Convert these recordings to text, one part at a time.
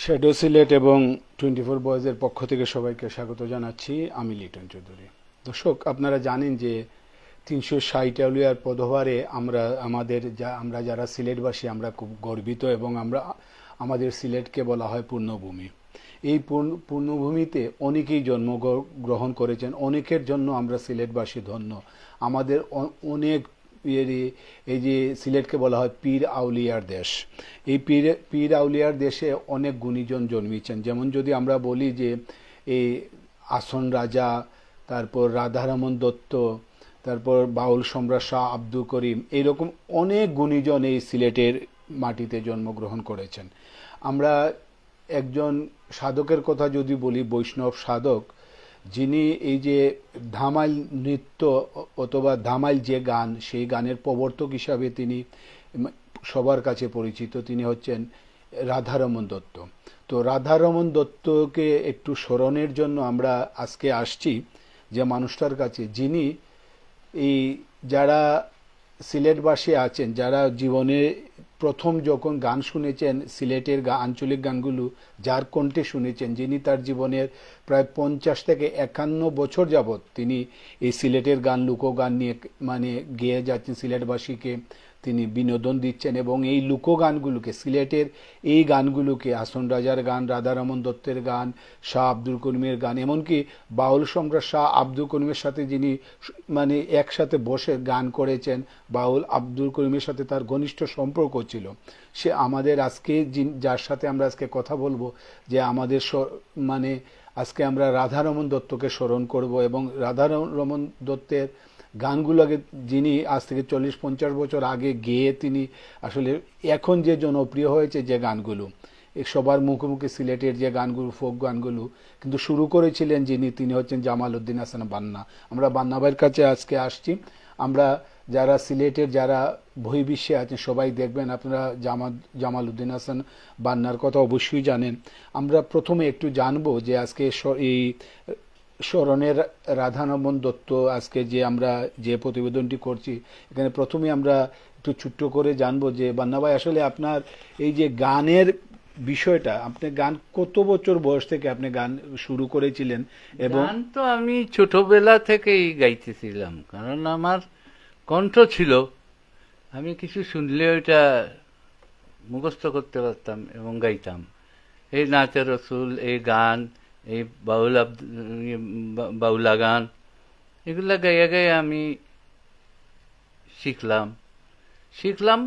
Shadow Sylhet এবং 24 বয়েজের পক্ষ থেকে সবাইকে স্বাগত জানাচ্ছি। আমি লিটন চৌধুরী। দর্শক, আপনারা জানেন যে 360 আউলিয়ার পদভারে আমরা যারা সিলেটবাসী আমরা খুব গর্বিত এবং আমাদের সিলেটকে বলা হয় পূর্ণভূমি। এই পূর্ণভূমিতে অনেকেই জন্মগ্রহণ করেছেন, অনেকের জন্য আমরা সিলেটবাসী ধন্য। আমাদের অনেক এই যে সিলেটকে বলা হয় পীর আউলিয়ার দেশ। এই পীর আউলিয়ার দেশে অনেক গুণীজন জন্মেছেন। যেমন যদি আমরা বলি যে এই আসন রাজা, তারপর রাধারমন দত্ত, তারপর বাউল সম্রাট শাহ আব্দুল করিম, এইরকম অনেক গুণীজন এই সিলেটের মাটিতে জন্মগ্রহণ করেছেন। আমরা একজন সাধকের কথা যদি বলি, বৈষ্ণব সাধক, যিনি এই যে ধামাইল নৃত্য অথবা ধামাইল যে গান, সেই গানের প্রবর্তক হিসাবে তিনি সবার কাছে পরিচিত। তিনি হচ্ছেন রাধারমন দত্ত। তো রাধারমন দত্তকে একটু স্মরণের জন্য আমরা আজকে আসছি যে মানুষটার কাছে, যিনি এই যারা সিলেটবাসী আছেন, যারা জীবনে প্রথম যখন গান শুনেছেন, সিলেটের আঞ্চলিক গানগুলো যার কণ্ঠে শুনেছেন, যিনি তার জীবনের প্রায় 50 থেকে 51 বছর যাবৎ তিনি এই সিলেটের গান, লোকগান নিয়ে গেয়ে যাচ্ছেন, সিলেটবাসীকে তিনি বিনোদন দিচ্ছেন। এবং এই লোকগানগুলোকে, সিলেটের এই গানগুলোকে, আসন রাজার গান, রাধারমন দত্তের গান, শাহ আব্দুল করিমের গান, এমনকি বাউল সম্রাট শাহ আব্দুল করিমের সাথে যিনি একসাথে বসে গান করেছেন, বাউল আব্দুল করিমের সাথে তার ঘনিষ্ঠ সম্পর্ক ছিল। সে আমাদের আজকে যার সাথে আমরা আজকে কথা বলবো, যে আমাদের আজকে আমরা রাধারমন দত্তকে স্মরণ করব। এবং রাধারমন দত্তের গানগুলোকে যিনি আজ থেকে 40-50 বছর আগে গেয়ে তিনি আসলে এখন যে জনপ্রিয় হয়েছে যে গানগুলো, সবার মুখে মুখে সিলেটের যে গানগুলো, ফোক গানগুলো কিন্তু শুরু করেছিলেন তিনি হচ্ছেন জামাল উদ্দিন হাসান বান্না। আমরা বান্না ভাইয়ের কাছে আজকে আসছি। আমরা যারা সিলেটের যারা বহির্বিশ্বে আছেন সবাই দেখবেন, আপনারা জামাল উদ্দিন হাসান বান্নার কথা অবশ্যই জানেন। আমরা প্রথমে একটু জানবো যে আজকে এই স্মরণের রাধারমন দত্ত আজকে যে আমরা যে প্রতিবেদনটি করছি, এখানে প্রথমে আমরা একটু ছোট্ট করে জানবো যে বান্না ভাই, আসলে আপনার এই যে গানের বিষয়টা, আপনি গান কত বছর বয়স থেকে আপনি গান শুরু করেছিলেন? এবং গান তো আমি ছোটবেলা থেকেই গাইতেছিলাম, কারণ আমার কণ্ঠ ছিল। আমি কিছু শুনলে ওইটা মুখস্থ করতে পারতাম এবং গাইতাম। এই নাচে রসুল, এই গান, এই বাউলা গান, এগুলা গাইয়া গাইয়া আমি শিখলাম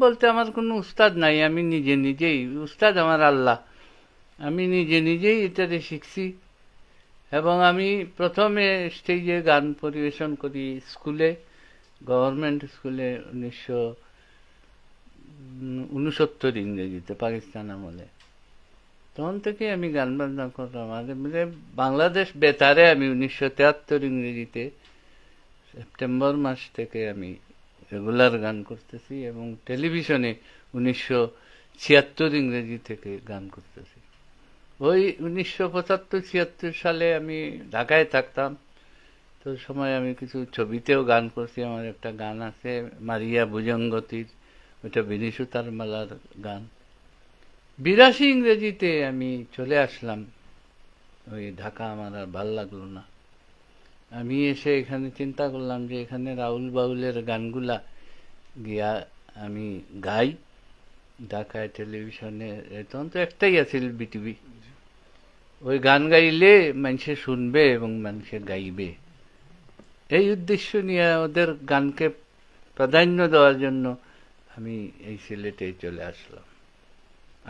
বলতে আমার কোনো উস্তাদ নাই, আমি নিজেই উস্তাদ আমার আল্লাহ। আমি নিজেই এটাতে শিখছি। এবং আমি প্রথমে স্টেজে গান পরিবেশন করি স্কুলে, গভর্নমেন্ট স্কুলে 1969 ইংরেজিতে, পাকিস্তান আমলে। তখন থেকে আমি গান বাজনা করলাম। বাংলাদেশ বেতারে আমি 1973 ইংরেজিতে সেপ্টেম্বর মাস থেকে আমি রেগুলার গান করতেছি, এবং টেলিভিশনে 1976 ইংরেজি থেকে গান করতেছি। ওই 1975-76 সালে আমি ঢাকায় থাকতাম, তো সময় আমি কিছু ছবিতেও গান করছি। আমার একটা গান আছে মারিয়া ভুজঙ্গতির, ওইটা বিনিশু তার মালার গান। 82 ইংরেজিতে আমি চলে আসলাম। ওই ঢাকা আমার আর ভাল লাগলো না। আমি এসে এখানে চিন্তা করলাম যে এখানে রাউল বাউলের গানগুলা গিয়া আমি গাই ঢাকায় টেলিভিশনে। তখন তো একটাই আছিল, বিটিভি। ওই গান গাইলে মানুষে শুনবে এবং মানুষে গাইবে, এই উদ্দেশ্য নিয়ে ওদের গানকে প্রাধান্য দেওয়ার জন্য আমি এই সিলেটে চলে আসলাম।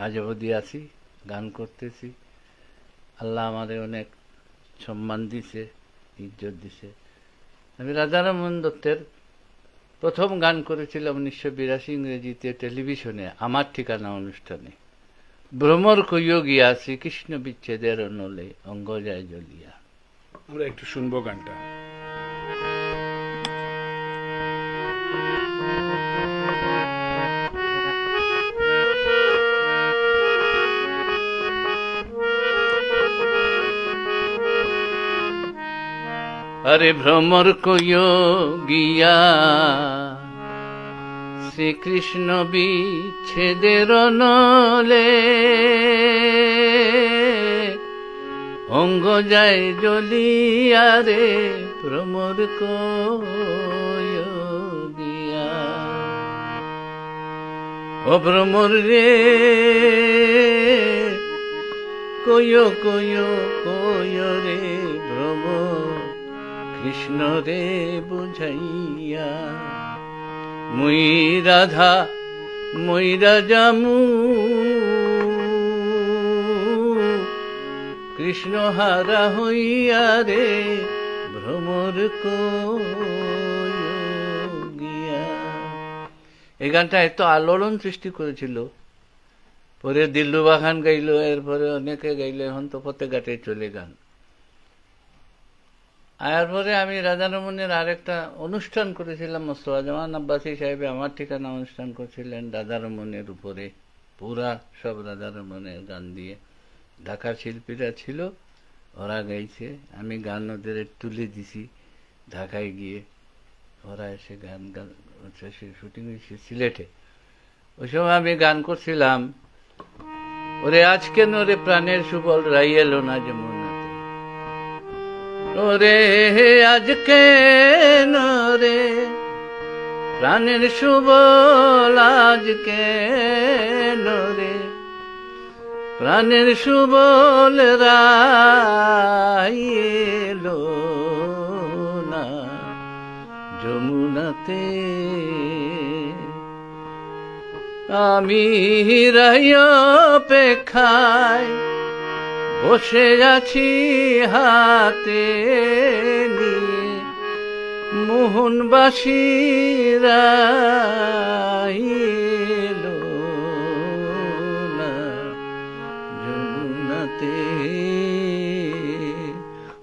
আজ অবধি আছি, গান করতেছি। আল্লাহ আমাদের অনেক সম্মান দিছে, ইজ্জত দিছে। আমি রাধারমন দত্তের প্রথম গান করেছিলাম 1982 ইংরেজিতে টেলিভিশনে, আমার ঠিকানা অনুষ্ঠানে। ভ্রমর কইও গিয়া শ্রীকৃষ্ণ বিচ্ছেদের নলে অঙ্গ যায় জ্বলিয়া। আমরা একটু শুনবো গানটা। আরে ভ্রমর কইও গিয়া শ্রীকৃষ্ণ বিচ্ছেদের নলে অঙ্গ যায় জ্বলিয়া রে ভ্রমর কয়গিয়া। ও ভ্রমর রে কয় কয় কয় রে ভ্রমর কৃষ্ণ রে বুঝাইয়া। মুই রাধা মইরা জামু কৃষ্ণ হারা হইয়া রে ভ্রমর কয়গিয়া। এই গানটা এত আলোড়ন সৃষ্টি করেছিল, পরে দিলরুবা খান গাইল, এরপরে অনেকে গাইল, এখন তো ফতেঘাটে চলে গান। এরপরে আমি রাধারমণের আরেকটা অনুষ্ঠান করেছিলাম, মোস্তফা জামান আব্বাসী সাহেব আমার ঠিকানা অনুষ্ঠান করছিলেন রাধারমণের উপরে, পুরা সব রাধারমণের গান দিয়ে। ঢাকার শিল্পীরা ছিল, ওরা গাইছে, আমি গান ওদের তুলে দিছি ঢাকায় গিয়ে। ওরা এসে গান গান শুটিং হয়েছে সিলেটে। ওই সময় আমি গান করছিলাম, ওরে আজ কেন রে প্রাণের সুবল রাই এলো না যমুনাতে, ওরে আজ কেন রে প্রাণের সুবল আজ কেন রে প্রাণের সুবল রাই এলো না যমুনাতে। আমি রাই অপেক্ষায় বসে আছি হাতে নিয়ে মোহনবাসী রাই এলো না যমুনাতে।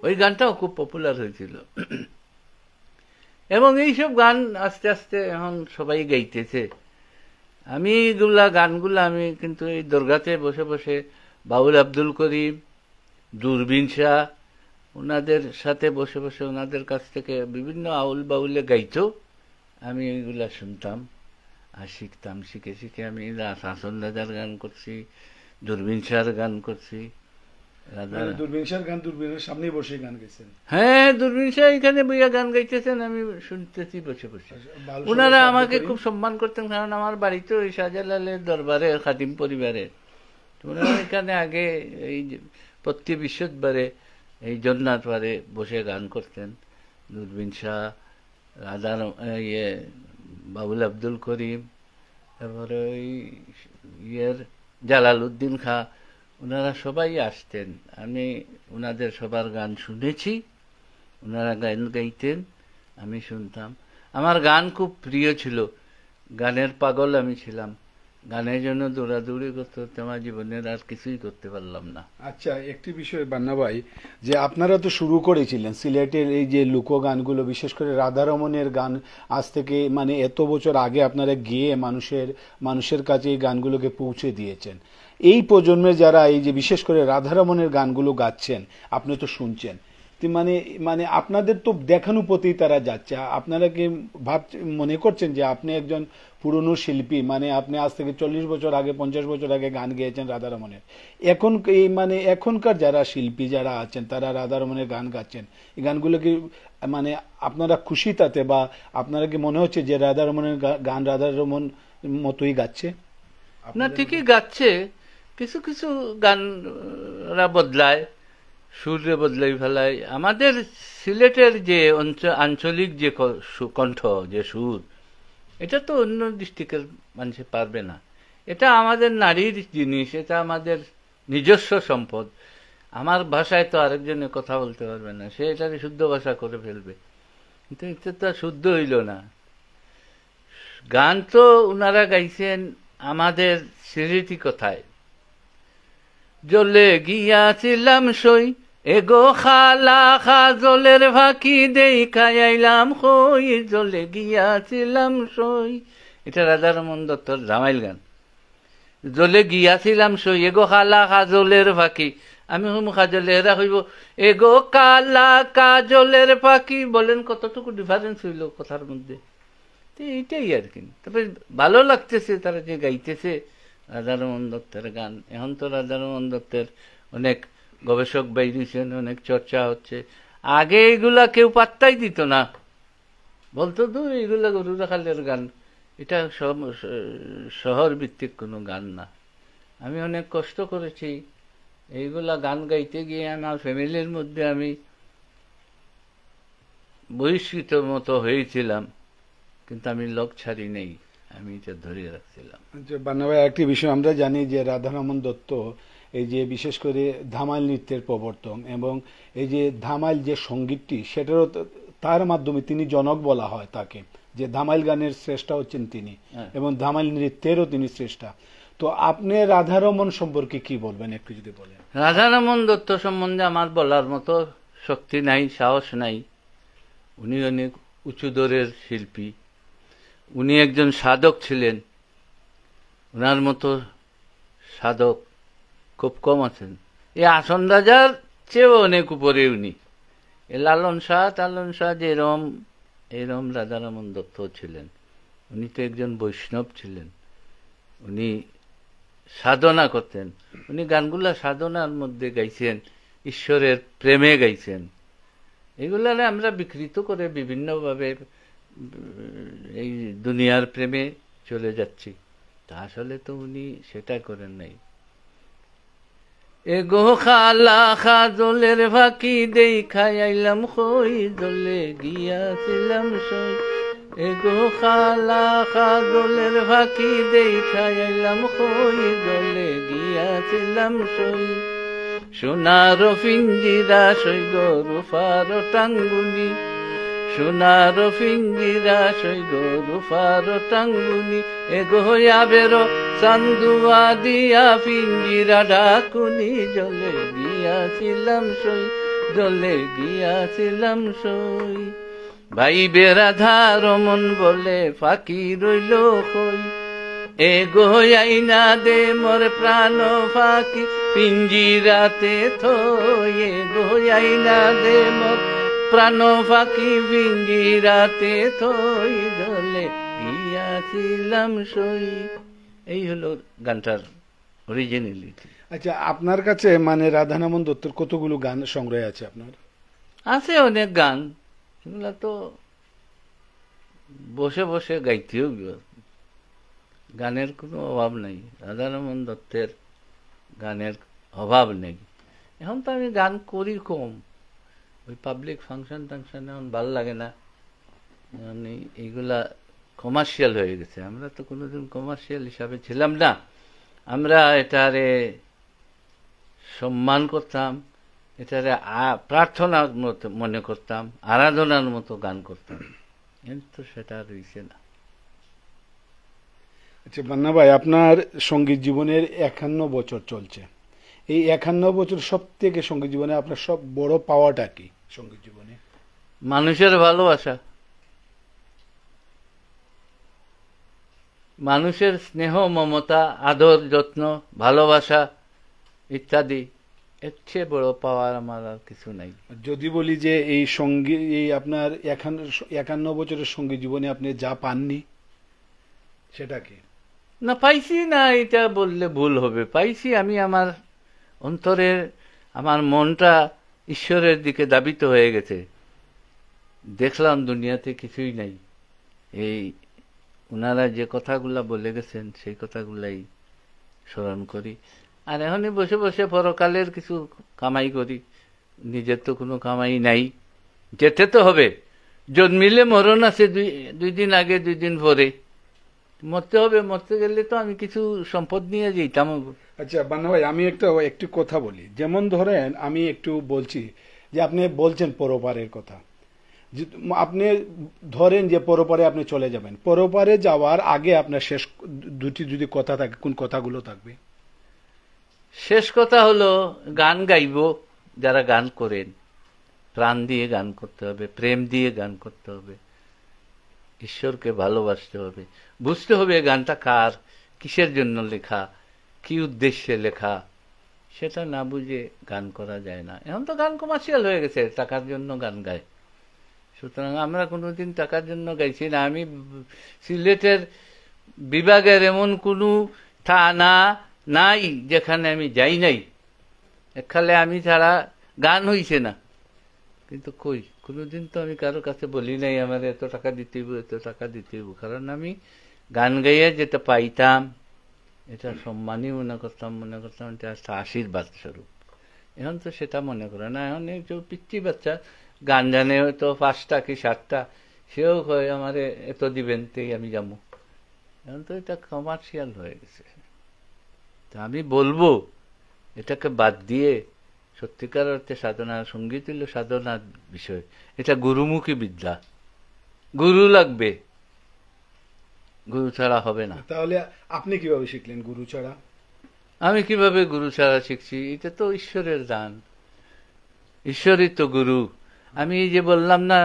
ওই গানটাও খুব পপুলার হয়েছিল এবং এইসব গান আস্তে আস্তে এখন সবাই গাইতেছে। আমি গানগুলা আমি কিন্তু এই দরগাতে বসে বসে বাউল আব্দুল করিম, দূরবীন শাহ, ওনাদের সাথে বসে বসে ওনাদের কাছ থেকে বিভিন্ন আউল বাউলে গাইতো, আমি এইগুলা শুনতাম আর শিখতাম। শিখে শিখে আমি হাসন দাদার গান করছি, দূরবীন শাহর গান করছি। দূরবীন শাহর গান দূরবীনের সামনে বসে গান গাইছেন? হ্যাঁ, দূরবীন শাহ এখানে বইয়া গান গাইতেছেন, আমি শুনতেছি বসে বসে। ওনারা আমাকে খুব সম্মান করতেন, কারণ আমার বাড়িতে ওই শাহজালালের দরবারে খাদিম পরিবারের। ওনারা এখানে আগে এই প্রতি বৃহস্পতিবারে এই জন্নাথবারে বসে গান করতেন। দূরবীন শাহ, রাধার বাবুল আব্দুল করিম, তারপরে ওই জালালউদ্দিন খাঁ, ওনারা সবাই আসতেন। আমি ওনাদের সবার গান শুনেছি, ওনারা গান গাইতেন, আমি শুনতাম। আমার গান খুব প্রিয় ছিল, গানের পাগল আমি ছিলাম। গানের জন্য দৌড়াদৌড়ি করতে করতে আমার জীবনের আর কিছুই করতে পারলাম না। আচ্ছা, একটি বিষয় বান্না ভাই, যে আপনারা তো শুরু করেছিলেন সিলেটের এই যে লোক গানগুলো, বিশেষ করে রাধারমণের গান, আজ থেকে মানে এত বছর আগে আপনারা গিয়ে মানুষের কাছে এই গানগুলোকে পৌঁছে দিয়েছেন। এই প্রজন্মের যারা এই যে বিশেষ করে রাধারমণের গানগুলো গাচ্ছেন, আপনি তো শুনছেন, মানে আপনাদের তো দেখানোর প্রতি তারা যাচ্ছে। আপনারা কি মনে করছেন যে আপনি একজন পুরনো শিল্পী, মানে আপনি আজ থেকে 40 বছর আগে 50 বছর আগে গান গেয়েছেন রাধারমণের, এখন এই মানে এখনকার যারা শিল্পী যারা আছেন তারা রাধারমণের গান গাচ্ছেন, এই গানগুলো কি মানে আপনারা খুশি তাতে, বা আপনারা কি মনে হচ্ছে যে রাধারমণের গান রাধারমণ মতোই গাচ্ছে? না, ঠিকই গাচ্ছে, কিছু কিছু গানরা বদলায়, সুরে বদলাই ফেলায়। আমাদের সিলেটের যে আঞ্চলিক যে কণ্ঠ, যে সুর, এটা তো অন্য ডিস্ট্রিক্টের মানুষ পারবে না। এটা আমাদের নারীর জিনিস, এটা আমাদের নিজস্ব সম্পদ। আমার ভাষায় তো আরেকজনে কথা বলতে পারবে না, সে এটাকে শুদ্ধ ভাষা করে ফেলবে, কিন্তু এটা তো শুদ্ধ হইল না। গান তো ওনারা গাইছেন আমাদের সিলেটি কথায়। জলে গিয়াছিলাম সই এগো খালা খা, জলের ফাঁকি দেখাই আইলাম কই, জলে গিয়াছিলাম সই। এটা রাধারমণ দত্তর জামাইল গান। জলে গিয়াছিলাম সই এগো খালা খা, জলের ফাঁকি। আমি মুখা জলে, এরা হইব এগো কালা কাজলের ফাঁকি। বলেন কতটুকু ডিফারেন্স হইল কথার মধ্যে। এইটাই আর কি। তবে ভালো লাগতেছে তারা যে গাইতেছে রাধারমণ দত্তের গান। এখন তো রাধারমণ দত্তের অনেক গবেষক বাইরেছেন, অনেক চর্চা হচ্ছে। আগে এগুলা কেউ পাত্তাই দিত না, বলতো দূর এগুলা গরু রাখালের গান, এটা শহর ভিত্তিক কোনো গান না। আমি অনেক কষ্ট করেছি এইগুলা গান গাইতে গিয়ে, আমার ফ্যামিলির মধ্যে আমি বহিষ্কৃত মতো হয়েছিলাম, কিন্তু আমি লোক ছাড়ি নেই, আমি এটা ধরে রাখছিলাম। বান্না ভাই, একটি বিষয় আমরা জানি যে রাধারমণ দত্ত এই যে বিশেষ করে ধামাইল নৃত্যের প্রবর্তন এবং এই যে ধামাইল যে সঙ্গীতটি, সেটারও তার মাধ্যমে তিনি জনক বলা হয় তাকে, যে ধামাইল গানের শ্রেষ্ঠা হচ্ছেন তিনি এবং ধামাইল নৃত্যেরও তিনি শ্রেষ্ঠা। তো আপনি রাধারমণ সম্পর্কে কি বলবেন, একটু যদি বলেন। রাধারমণ দত্ত সম্বন্ধে আমার বলার মতো শক্তি নাই, সাহস নাই। উনি অনেক উঁচু দরের শিল্পী, উনি একজন সাধক ছিলেন, ওনার মতো সাধক খুব কম আছেন। এই আসন রাজার চেয়েও অনেক উপরে উনি। এ লালন শাহ যেরম এরম রাধারমণ দত্ত ছিলেন। উনি তো একজন বৈষ্ণব ছিলেন, উনি সাধনা করতেন। উনি গানগুলা সাধনার মধ্যে গাইছেন, ঈশ্বরের প্রেমে গাইছেন। এগুলারে আমরা বিকৃত করে বিভিন্নভাবে এই দুনিয়ার প্রেমে চলে যাচ্ছি, তা আসলে তো উনি সেটা করেন নাই। এগো খালা খাজলের ফাঁকি দেখাই আইলাম খই, জলে গিয়াছিলাম সই। এগো খালা খাজলের ফাঁকি দেখাই আইলাম খই, জলে গিয়াছিলাম সই। সোনার পিঞ্জিরা সই গো রূপার টাঙ্গুনি, সোনার পিঞ্জিরা সই গো রূপার টাঙ্গুনি। এগো আবেরো চান্দুয়া দিয়া পিঞ্জিরা ডাকুনি, জলে গিয়াছিলাম সই, জলে গিয়াছিলাম সই। ভাই বেরাধা রমন বলে ফাঁকি রইল কই, এগো আইনা দে মোর প্রাণ ফাঁকি পিঞ্জিরাতে থই। এগো আইনা দে মোর প্রাণ ফাঁকি পিঞ্জিরাতে থই, জলে গিয়াছিলাম সই। এই হলো গানটার অরিজিনালিটি। আচ্ছা, আপনার কাছে মানে রাধারমণ দত্তর কতগুলো গান সংগ্রহে আছে আপনার? আছে অনেক গান, এগুলা তো বসে বসে গাইতেও গানের কোনো অভাব নেই। রাধারমণ দত্তের গানের অভাব নেই। এখন তো আমি গান করি কম, ওই পাবলিক ফাংশন টাংশনে এখন ভাল লাগে না, মানে এইগুলা কমার্শিয়াল হয়ে গেছে। আমরা তো কোনোদিন কমার্শিয়াল হিসাবে ছিলাম না, আমরা এটারে সম্মান করতাম, এটারে প্রার্থনার মতো মনে করতাম, আরাধনার মতো গান করতাম, কিন্তু সেটা রয়েছে না। আচ্ছা বান্না ভাই, আপনার সঙ্গীত জীবনের 51 বছর চলছে। এই 51 বছর সব থেকে সঙ্গীত জীবনে আপনার সব বড় পাওয়াটা কি সঙ্গীত জীবনে? মানুষের ভালোবাসা, মানুষের স্নেহ, মমতা, আদর, যত্ন, ভালোবাসা ইত্যাদি, এর চেয়ে বড় পাওয়ার আমার আর কিছু নাই। যদি বলি যে এই সঙ্গীত, এই আপনার 51 বছরের সঙ্গীত জীবনে আপনি যা পাননি সেটা কি? না পাইছি না, এটা বললে ভুল হবে। পাইছি, আমি আমার অন্তরের, আমার মনটা ঈশ্বরের দিকে দাবিত হয়ে গেছে। দেখলাম দুনিয়াতে কিছুই নাই, এই ওনারা যে কথাগুলা বলে গেছেন সেই কথাগুলাই স্মরণ করি। আর এখনই বসে বসে পরকালের কিছু কামাই করি, নিজের তো কোনো কামাই নাই, যেতে তো হবে। জন্মিলে মরণ আছে, দুই দিন আগে 2 দিন পরে মরতে হবে। মরতে গেলে তো আমি কিছু সম্পদ নিয়ে যেতাম। আচ্ছা বান্না ভাই, আমি একটু কথা বলি। যেমন ধরেন আমি একটু বলছি যে আপনি বলছেন পরপারের কথা, আপনি ধরেন যে পরপারে আপনি চলে যাবেন, পরপারে যাওয়ার আগে আপনার শেষ দুটি যদি কথা থাকে, কোন কথাগুলো থাকবে? শেষ কথা হলো গান গাইব, যারা গান করেন প্রাণ দিয়ে গান করতে হবে, প্রেম দিয়ে গান করতে হবে, ঈশ্বরকে ভালোবাসতে হবে, বুঝতে হবে গানটা কার, কিসের জন্য লেখা, কি উদ্দেশ্যে লেখা। সেটা না বুঝে গান করা যায় না। এখন তো গান কমার্শিয়াল হয়ে গেছে, টাকার জন্য গান গায়। সুতরাং আমরা কোনোদিন টাকার জন্য গাইছি না। আমি সিলেটের বিভাগের এমন কোনো থানা নাই যেখানে আমি যাই নাই একখালে আমি ছাড়া গান হইছে না, কিন্তু কই কোনোদিন তো আমি কারো কাছে বলি নাই আমার এত টাকা দিতে হইব, এত টাকা দিতে হইব। কারণ আমি গান গাইয়া যেটা পাইতাম এটা সম্মানই মনে করতাম এটা একটা আশীর্বাদ স্বরূপ। এখন তো সেটা মনে করে না। এখন একটু পিচ্ছি বাচ্চা গান জানে হয়তো 5টা কি 7টা, সেও কয় আমারে এত দিবেন তেই আমি যাবো। এখন তো এটা কমার্শিয়াল হয়ে গেছে। তা আমি বলবো এটাকে বাদ দিয়ে সত্যিকার অর্থে সাধনা, সঙ্গীত হইল সাধনার বিষয়, এটা গুরুমুখী বিদ্যা, গুরু লাগবে, গুরু ছাড়া হবে না। তাহলে আপনি কিভাবে শিখলেন গুরু ছাড়া? আমি কিভাবে গুরু ছাড়া শিখছি? এটা তো ঈশ্বরের দান, ঈশ্বরই তো গুরু। আমি এই যে বললাম না,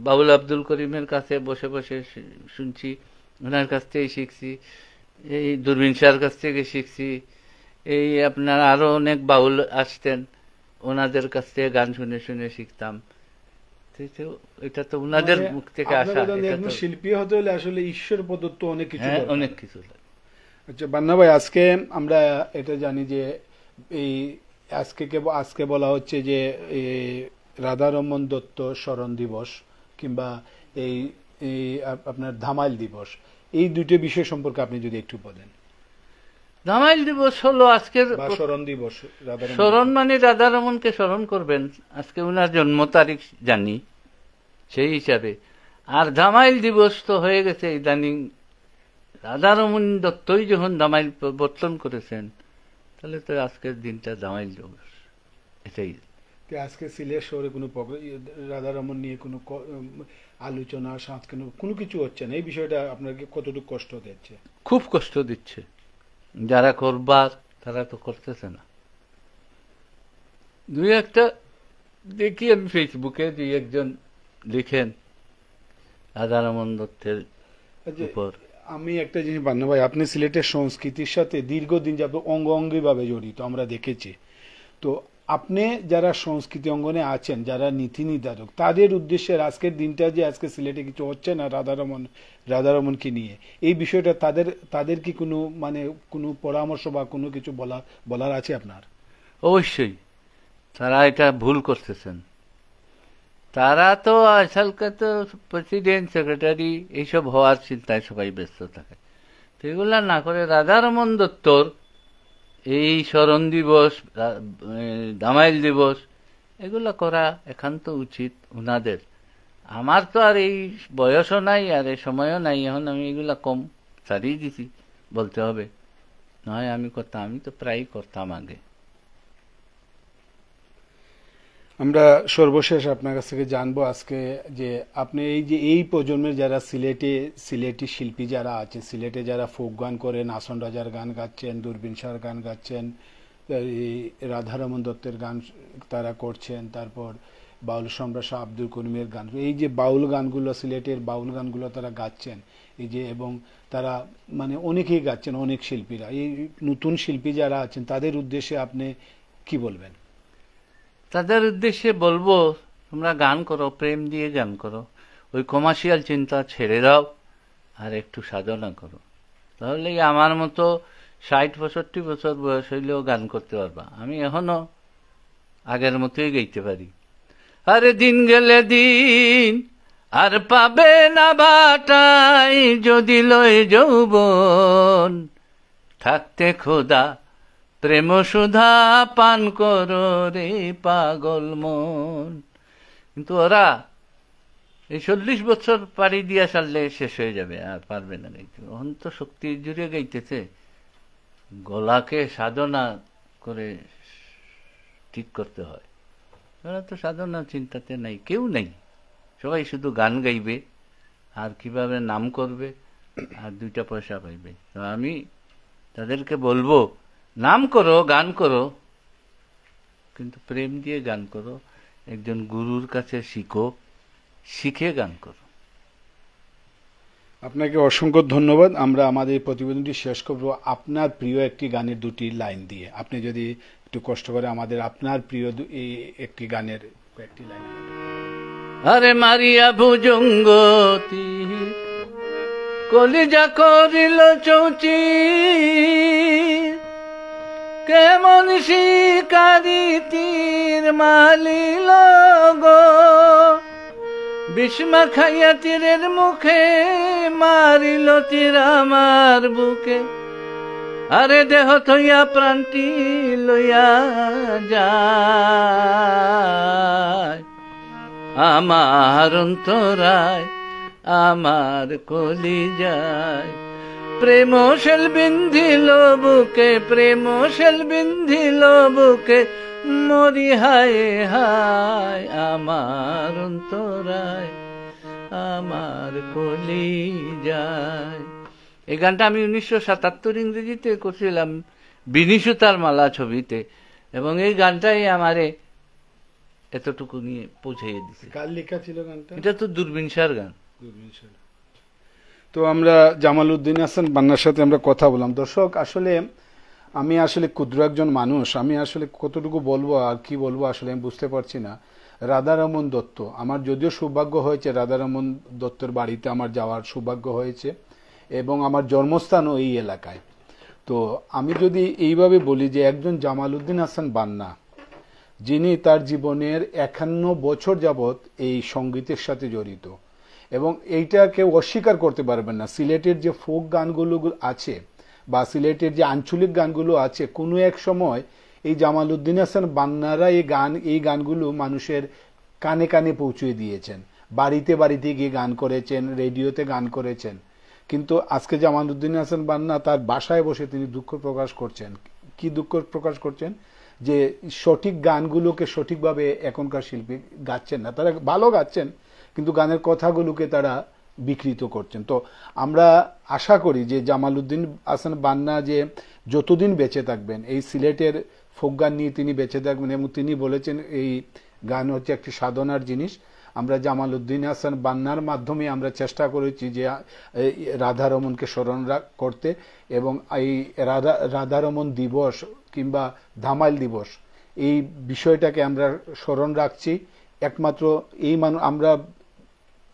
বাউল আব্দুল করিমের কাছে বসে বসে শুনছি, ওনার কাছ থেকেই শিখছি, এই দূরবীন শাহর কাছ থেকে শিখছি, এই আপনার আরো অনেক বাউল আসতেন, ওনাদের কাছ থেকে গান শুনে শুনে শিখতাম। এটা তো ওনাদের মুখ থেকে আসা। শিল্পী হতে হলে আসলে ঈশ্বর প্রদত্ত অনেক কিছু, অনেক কিছু। আচ্ছা বান্না ভাই, আজকে আমরা এটা জানি যে এই আজকে বলা হচ্ছে যে রাধারমন দত্ত স্মরণ দিবস কিংবা এই আপনার ধামাইল দিবস, এই দুটো বিষয় সম্পর্কে আপনি যদি একটু বলেন। ধামাইল দিবস হলো আজকের স্মরণ দিবস। স্মরণ মানে রাধারমনকে স্মরণ করবেন, আজকে উনার জন্ম তারিখ জানি সেই হিসাবে। আর ধামাইল দিবস তো হয়ে গেছে ইদানিং, রাধারমন দত্তই যখন ধামাইল প্রবর্তন করেছেন, তাহলে তো আজকের দিনটা ধামাইল দিবস। এটাই আজকে সিলেট শহরে কোনো রাধারমন নিয়ে কোনো আলোচনা, সাংস্কৃতিক কোনো কিছু হচ্ছে না। এই বিষয়টা আপনাকে কতটুকু কষ্ট দিচ্ছে? খুব কষ্ট দিচ্ছে। যারা করবার তারা তো করতেছে না। দুই একটা দেখি আমি ফেসবুকে, দুই একজন লিখেন রাধারমন দত্তের উপর। আমি একটা জিনিস বান্না ভাই, আপনি সিলেটের সংস্কৃতির সাথে দীর্ঘদিন যাবে অঙ্গাঙ্গি ভাবে জড়িত, আমরা দেখেছি। তো আপনি যারা সংস্কৃতি অঙ্গনে আছেন, যারা নীতি নির্ধারক, তাদের উদ্দেশ্যে আজকের দিনটা যে আজকে সিলেটে কিছু হচ্ছে না রাধারমনকে নিয়ে, এই বিষয়টা তাদের কি কোনো মানে কোনো পরামর্শ বা কোনো কিছু বলার আছে আপনার? অবশ্যই তারা এটা ভুল করতেছেন। তারা তো আজকালকে তো প্রেসিডেন্ট, সেক্রেটারি এইসব হওয়ার চিন্তায় সবাই ব্যস্ত থাকে। তো এগুলা না করে রাধারমন দত্তর এই স্মরণ দিবস, ধামাইল দিবস, এগুলা করা একান্ত উচিত ওনাদের। আমার তো আর এই বয়সও নাই আর এই সময়ও নাই, এখন আমি এগুলা কম ছাড়িয়ে দিছি বলতে হবে। নয় আমি করতাম, আমি তো প্রায়ই করতাম আগে। আমরা সর্বশেষ আপনার কাছ থেকে জানবো আজকে যে আপনি এই প্রজন্মের যারা সিলেটি শিল্পী যারা আছে, সিলেটে যারা ফোক গান করেন, আসন রাজার গান গাচ্ছেন, দূরবীন শাহর গান গাচ্ছেন, রাধারমন দত্তের গান তারা করছেন, তারপর বাউল সম্রাট শাহ আব্দুল করিমের গান, এই যে বাউল গানগুলো, সিলেটের বাউল গানগুলো তারা গাচ্ছেন, এই যে এবং তারা মানে অনেকেই গাচ্ছেন, অনেক শিল্পীরা, এই নতুন শিল্পী যারা আছেন তাদের উদ্দেশ্যে আপনি কি বলবেন? তাদের উদ্দেশ্যে বলবো, তোমরা গান করো, প্রেম দিয়ে গান করো, ওই কমার্শিয়াল চিন্তা ছেড়ে দাও আর একটু সাধনা করো। তাহলেই আমার মতো 60-65 বছর বয়স হইলেও গান করতে পারবা। আমি এখনো আগের মতোই গাইতে পারি। আরে দিন গেলে দিন আর পাবে না বাটাই, যদি লয় যৌবন থাকতে খোদা প্রেম সুধা পান করো রে পাগল মন। কিন্তু ওরা এই 40 বছর পাড়ি দিয়া সারলে শেষ হয়ে যাবে, আর পারবে না গাইতে। অন্ত শক্তি জুড়ে গাইতেছে, গলাকে সাধনা করে ঠিক করতে হয়। ওরা তো সাধনা চিন্তাতে নাই, কেউ নেই, সবাই শুধু গান গাইবে আর কিভাবে নাম করবে আর 2টা পয়সা পাইবে। তো আমি তাদেরকে বলবো, নাম করো, গান করো, কিন্তু প্রেম দিয়ে গান করো, একজন গুরুর কাছে শিখো, শিখে গান করো। আপনাকে অসংখ্য ধন্যবাদ। আমরা আমাদের প্রতিবেদনটি শেষ করব আপনার প্রিয় একটি গানের 2টি লাইন দিয়ে। আপনি যদি একটু কষ্ট করে আমাদের আপনার প্রিয় একটি গানের কয়েকটি লাইন। আরে মারিয়া ভুজঙ্গতি কলিজা করিল চৌচি, কেমন শিকারি তীর মালিল গো, বিস্মা খাইয়া তীরের মুখে মারিল তীর আমার বুকে, আরে দেহ থইয়া প্রাণটি লইয়া যায়, আমার অন্তরায় আমার কলিজায়, প্রেম শেল বিন্ধিল বুকে, প্রেম শেল বিন্ধিল বুকে, মরি হায় হায় আমার অন্তরায় আমার কলিজায়। এই গানটা আমি 1977 ইংরেজিতে করছিলাম বিনিসুতার মালা ছবিতে, এবং এই গানটাই আমারে এতটুকু নিয়ে পৌঁছাইয়ে দিছে। কার লেখা ছিল গানটা? এটা তো দূরবীন শাহর গান। তো আমরা জামাল উদ্দিন হাসান বান্নার সাথে আমরা কথা বললাম। দর্শক, আসলে আমি আসলে ক্ষুদ্র একজন মানুষ, আমি আসলে কতটুকু বলবো আর কি বলবো আসলে আমি বুঝতে পারছি না। রাধারমন দত্ত, আমার যদিও সৌভাগ্য হয়েছে রাধারমন দত্তর বাড়িতে আমার যাওয়ার সৌভাগ্য হয়েছে, এবং আমার জন্মস্থানও এই এলাকায়। তো আমি যদি এইভাবে বলি যে একজন জামাল উদ্দিন হাসান বান্না, যিনি তার জীবনের 51 বছর যাবৎ এই সঙ্গীতের সাথে জড়িত, এবং এইটা কেউ অস্বীকার করতে পারবেন না। সিলেটের যে ফোক গানগুলো আছে বা সিলেটের যে আঞ্চলিক গানগুলো আছে, কোনো এক সময় এই জামাল উদ্দিন হাসান বান্নারা এই গানগুলো মানুষের কানে কানে পৌঁছে দিয়েছেন, বাড়িতে বাড়িতে গিয়ে গান করেছেন, রেডিওতে গান করেছেন। কিন্তু আজকে জামাল উদ্দিন হাসান বান্না তার বাসায় বসে তিনি দুঃখ প্রকাশ করছেন। কি দুঃখ প্রকাশ করছেন? যে সঠিক গানগুলোকে সঠিকভাবে এখনকার শিল্পী গাচ্ছেন না। তারা ভালো গাচ্ছেন, কিন্তু গানের কথাগুলোকে তারা বিকৃত করছেন। তো আমরা আশা করি যে জামাল উদ্দিন হাসান বান্না যে যতদিন বেঁচে থাকবেন, এই সিলেটের ফোক গান নিয়ে তিনি বেঁচে থাকবেন, এবং তিনি বলেছেন এই গান হচ্ছে একটি সাধনার জিনিস। আমরা জামাল উদ্দিন হাসান বান্নার মাধ্যমে আমরা চেষ্টা করেছি যে রাধারমনকে স্মরণ করতে, এবং এই রাধারমন দিবস কিংবা ধামাইল দিবস এই বিষয়টাকে আমরা স্মরণ রাখছি। একমাত্র আমরা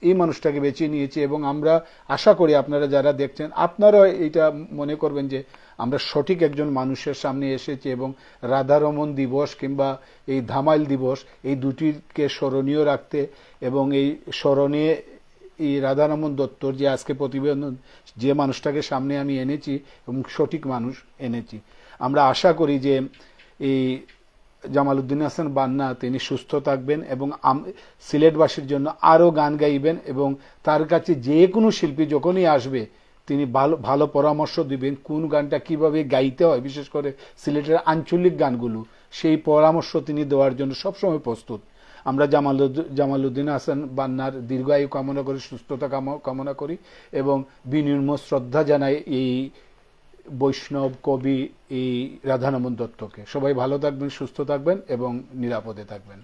এই মানুষটাকে বেছে নিয়েছি, এবং আমরা আশা করি আপনারা যারা দেখছেন আপনারা এটা মনে করবেন যে আমরা সঠিক একজন মানুষের সামনে এসেছি, এবং রাধারমন দিবস কিংবা এই ধামাইল দিবস এই দুটিকে স্মরণীয় রাখতে, এবং এই স্মরণে এই রাধারমন দত্তর যে আজকে প্রতিবেদন যে মানুষটাকে সামনে আমি এনেছি এবং সঠিক মানুষ এনেছি। আমরা আশা করি যে এই জামাল উদ্দিন হাসান বান্না তিনি সুস্থ থাকবেন এবং সিলেটবাসীর জন্য আরো গান গাইবেন, এবং তার কাছে যে কোনো শিল্পী যখনই আসবে তিনি ভালো পরামর্শ দিবেন কোন গানটা কিভাবে গাইতে হয়, বিশেষ করে সিলেটের আঞ্চলিক গানগুলো, সেই পরামর্শ তিনি দেওয়ার জন্য সবসময় প্রস্তুত। আমরা জামাল উদ্দিন হাসান বান্নার দীর্ঘায়ু কামনা করি, সুস্থতা কামনা করি, এবং বিনম্র শ্রদ্ধা জানাই এই বৈষ্ণব কবি এই রাধারমন দত্তকে। সবাই ভালো থাকবেন, সুস্থ থাকবেন এবং নিরাপদে থাকবেন।